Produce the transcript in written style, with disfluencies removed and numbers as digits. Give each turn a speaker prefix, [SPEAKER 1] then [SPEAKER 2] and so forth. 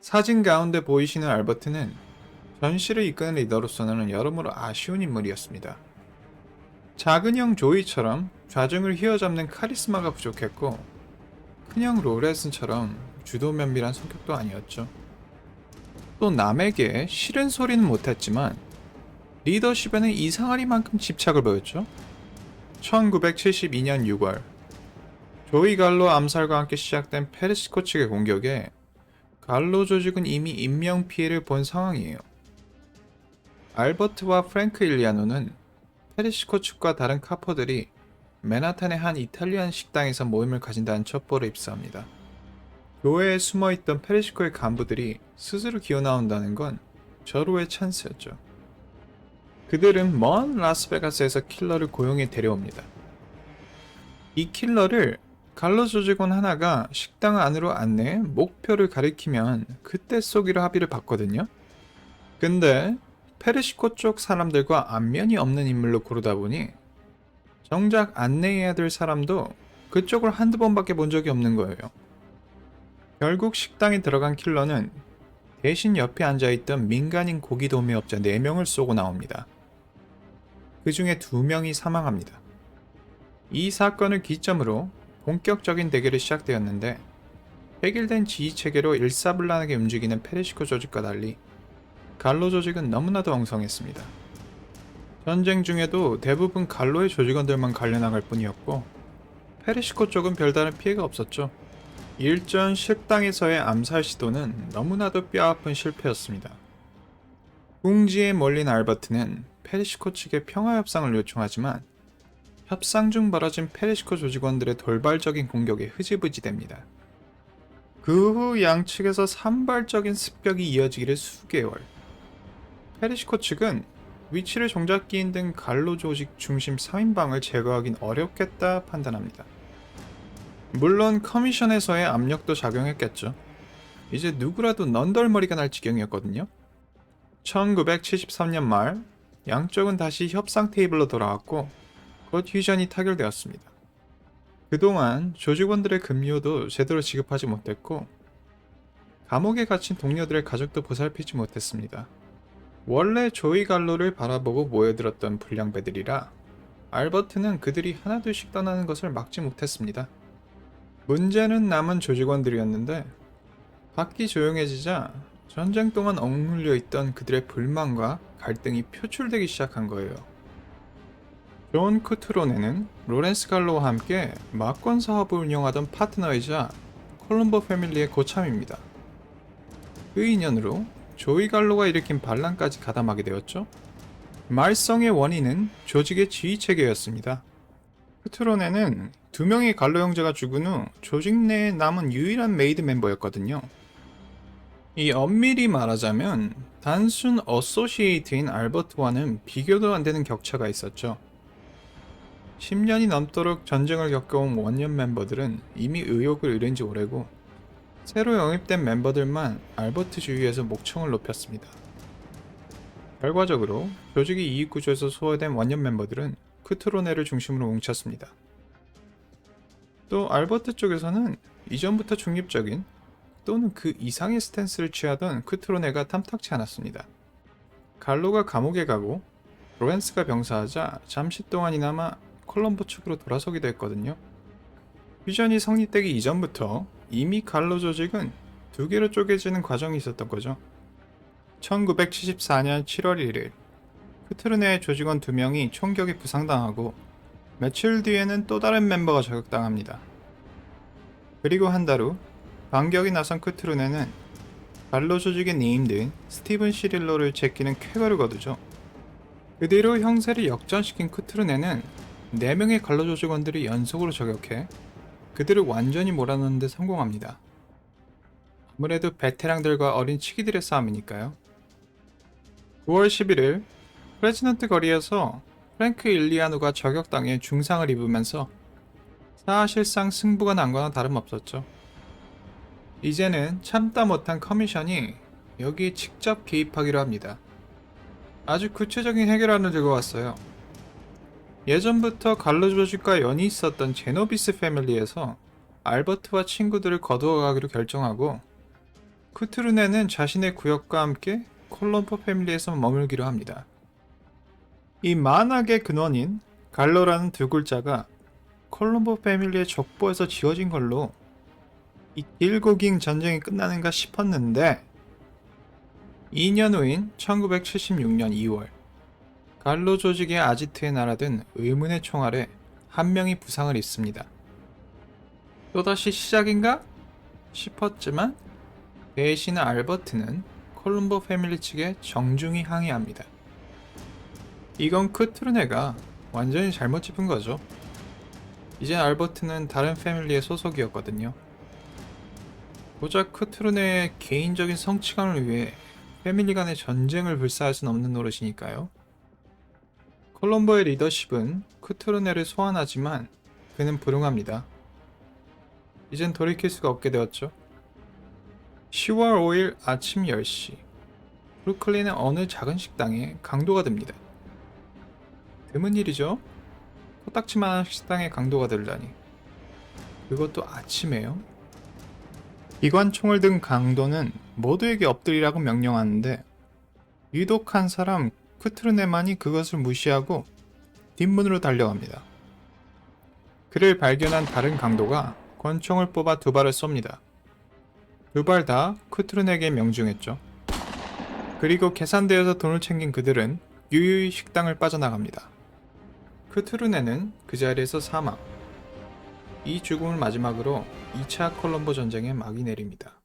[SPEAKER 1] 사진 가운데 보이시는 알버트는 전시를 이끄는 리더로서는 여러모로 아쉬운 인물이었습니다. 작은 형 조이처럼 좌중을 휘어잡는 카리스마가 부족했고, 큰형 로렌슨처럼 주도 면밀한 성격도 아니었죠. 또 남에게 싫은 소리는 못했지만 리더십에는 이상하리만큼 집착을 보였죠. 1972년 6월 조이 갈로 암살과 함께 시작된 페르시코 측의 공격에 갈로 조직은 이미 인명피해를 본 상황이에요. 알버트와 프랭크 일리아노는 페르시코 측과 다른 카퍼들이 맨하탄의 한 이탈리안 식당에서 모임을 가진다는 첩보를 입수합니다. 교회에 숨어있던 페르시코의 간부들이 스스로 기어나온다는 건 절호의 찬스였죠. 그들은 먼 라스베가스에서 킬러를 고용해 데려옵니다. 이 킬러를 갈로 조직원 하나가 식당 안으로 안내해 목표를 가리키면 그때 쏘기로 합의를 봤거든요. 근데 페르시코 쪽 사람들과 안면이 없는 인물로 고르다 보니 정작 안내해야 될 사람도 그쪽을 한두 번밖에 본 적이 없는 거예요. 결국 식당에 들어간 킬러는 대신 옆에 앉아있던 민간인 고기 도매업자 4명을 쏘고 나옵니다. 그 중에 2명이 사망합니다. 이 사건을 기점으로 본격적인 대결이 시작되었는데, 획일된 지휘체계로 일사불란하게 움직이는 페르시코 조직과 달리 갈로 조직은 너무나도 엉성했습니다. 전쟁 중에도 대부분 갈로의 조직원들만 갈려나갈 뿐이었고, 페르시코 쪽은 별다른 피해가 없었죠. 일전 식당에서의 암살 시도는 너무나도 뼈아픈 실패였습니다. 궁지에 몰린 알버트는 페르시코 측에 평화협상을 요청하지만 협상 중 벌어진 페르시코 조직원들의 돌발적인 공격에 흐지부지됩니다. 그 후 양측에서 산발적인 습격이 이어지기를 수개월. 페르시코 측은 위치를 종잡기 힘든 갈로 조직 중심 3인방을 제거하긴 어렵겠다 판단합니다. 물론 커미션에서의 압력도 작용했겠죠. 이제 누구라도 넌덜머리가 날 지경이었거든요. 1973년 말 양쪽은 다시 협상 테이블로 돌아왔고 곧 휴전이 타결되었습니다. 그동안 조직원들의 급료도 제대로 지급하지 못했고 감옥에 갇힌 동료들의 가족도 보살피지 못했습니다. 원래 조이 갈로를 바라보고 모여들었던 불량배들이라 알버트는 그들이 하나둘씩 떠나는 것을 막지 못했습니다. 문제는 남은 조직원들이었는데 밖이 조용해지자 전쟁 동안 억눌려 있던 그들의 불만과 갈등이 표출되기 시작한 거예요. 존 쿠트로네는 로렌스 갈로와 함께 막권 사업을 운영하던 파트너이자 콜럼보 패밀리의 고참입니다. 그 인연으로 조이 갈로가 일으킨 반란까지 가담하게 되었죠. 말썽의 원인은 조직의 지휘체계였습니다. 쿠트로네는 2명의 갈로 형제가 죽은 후 조직 내에 남은 유일한 메이드 멤버였거든요. 이 엄밀히 말하자면 단순 어소시에이트인 알버트와는 비교도 안 되는 격차가 있었죠. 10년이 넘도록 전쟁을 겪어온 원년 멤버들은 이미 의욕을 잃은 지 오래고 새로 영입된 멤버들만 알버트 주위에서 목청을 높였습니다. 결과적으로 조직의 이익구조에서 소외된 원년 멤버들은 쿠트로네를 중심으로 뭉쳤습니다. 또 알버트 쪽에서는 이전부터 중립적인 또는 그 이상의 스탠스를 취하던 쿠트로네가 탐탁치 않았습니다. 갈로가 감옥에 가고 로렌스가 병사하자 잠시 동안이나마 콜럼보 측으로 돌아서기도 했거든요. 퓨전이 성립되기 이전부터 이미 갈로 조직은 2개로 쪼개지는 과정이 있었던 거죠. 1974년 7월 1일 쿠트로네의 조직원 2명이 총격에 부상당하고 며칠 뒤에는 또 다른 멤버가 저격당합니다. 그리고 한 달 후 반격이 나선 쿠트로네는 갈로 조직의 네임드인 스티븐 시릴로를 제끼는 쾌거를 거두죠. 그 뒤로 형세를 역전시킨 쿠트로네는 4명의 갈로 조직원들이 연속으로 저격해 그들을 완전히 몰아넣는 데 성공합니다. 아무래도 베테랑들과 어린 치기들의 싸움이니까요. 9월 11일 프레지던트 거리에서 프랭크 일리아노가 저격당해 중상을 입으면서 사실상 승부가 난 거나 다름없었죠. 이제는 참다 못한 커미션이 여기에 직접 개입하기로 합니다. 아주 구체적인 해결안을 들고 왔어요. 예전부터 갈로 조직과 연이 있었던 제노비스 패밀리에서 알버트와 친구들을 거두어 가기로 결정하고 쿠투르네는 자신의 구역과 함께 콜럼보 패밀리에서 머물기로 합니다. 이 만악의 근원인 갈로라는 두 글자가 콜럼보 패밀리의 족보에서 지워진 걸로 이 길고 긴 전쟁이 끝나는가 싶었는데 2년 후인 1976년 2월 갈로 조직의 아지트에 날아든 의문의 총알에 한 명이 부상을 입습니다. 또다시 시작인가? 싶었지만 대신 알버트는 콜럼보 패밀리 측에 정중히 항의합니다. 이건 쿠투르네가 완전히 잘못 짚은 거죠. 이제 알버트는 다른 패밀리의 소속이었거든요. 고작 쿠투르네의 개인적인 성취감을 위해 패밀리 간의 전쟁을 불사할 순 없는 노릇이니까요. 콜럼보의 리더십은 쿠투르네를 소환하지만 그는 불응합니다. 이젠 돌이킬 수가 없게 되었죠. 10월 5일 아침 10시 브루클린의 어느 작은 식당에 강도가 듭니다. 드문 일이죠? 코딱지만한 식당에 강도가 들다니. 그것도 아침에요? 기관총을 든 강도는 모두에게 엎드리라고 명령하는데 유독 한 사람 쿠투르네만이 그것을 무시하고 뒷문으로 달려갑니다. 그를 발견한 다른 강도가 권총을 뽑아 두 발을 쏩니다. 두 발 다 쿠투르네에게 명중했죠. 그리고 계산대에서 돈을 챙긴 그들은 유유히 식당을 빠져나갑니다. 쿠투르네는 그 자리에서 사망. 이 죽음을 마지막으로 2차 콜럼보 전쟁에 막이 내립니다.